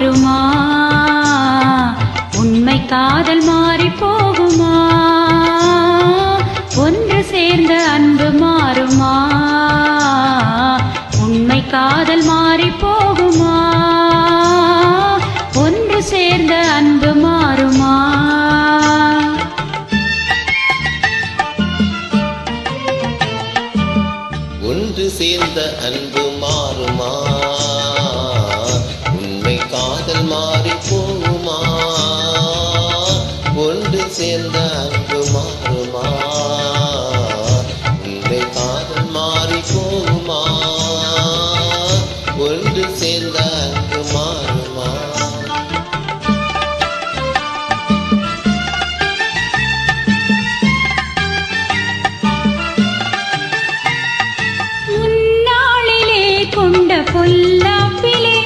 மாறுமா? உண்மை காதல் மாறி போகுமா? ஒன்று சேர்ந்த அன்பு மாறுமா? உண்மை காதல் மாறி போகுமா? ஒன்று சேர்ந்த அன்பு மாறுமா? ஒன்று சேர்ந்த அன்பு மாறுமா? உண்மை காதல் மாறி போகுமா? ஒன்று சேர்ந்த அன்பு மாறுமா? உண்மை காதல் மாறி போகுமா? ஒன்று சேர்ந்த அன்பு மாறுமா? பொல்லாப்பிலே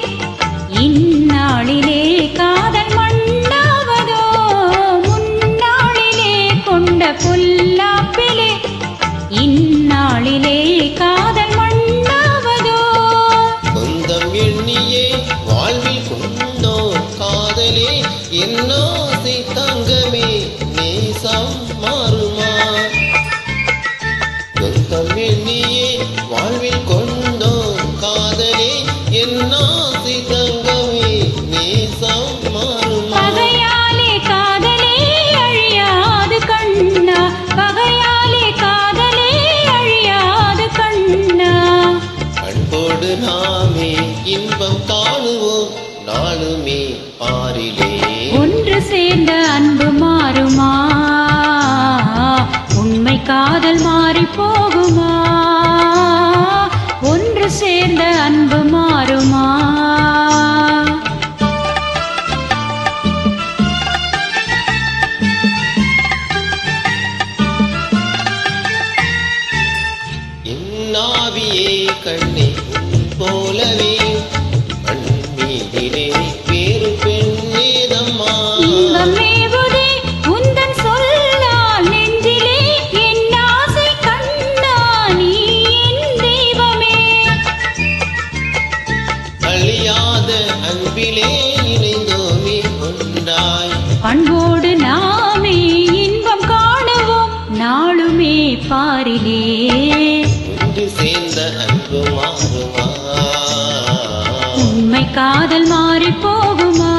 இந்நாளிலே காதல் மண்ணாவதோ? முன்னாளிலே கொண்ட பொல்லாப்பிலே இந்நாளிலே காதல் மண்ணாவதோ? சொந்தம் எண்ணியே வாழ்வில் கொண்டோ காதலே என்னாசை தங்கமே நேசம் மாறுமா? சொந்தம் எண்ணியே வாழ்வில் கொண்டோ காதலே என்னாசை தங்கமே நேசம் மாறுமா? பகையாலே காதலே அழியாது கண்ணா, பகையாலே காதலே அழியாது கண்ணா. அன்போடு நாமே இன்பம் காணுவோம் நாளுமே பாரிலே. ஒன்று சேர்ந்த அன்பு மாறுமா? உண்மை காதல் மாறி போகுமா? ஒன்று சேர்ந்த அன்பு மாறுமா? என்னாவியே கண்ணே உன் போலவே மண் மீதிலே வேறு பெண்ணேதம்மா. இன்பமேவுதே உந்தன் சொல்லால் நெஞ்சிலே என் ஆசை கண்ணா நீ என் தெய்வமே. அழியாத அன்பிலே இணைந்தோமே ஒன்றாய். பண்போடு நாமே இன்பம் காணுவோம் நாளுமே பாரிலே. ஒன்று சேர்ந்த அன்பு மாறுமா? உண்மை காதல் மாறி போகுமா?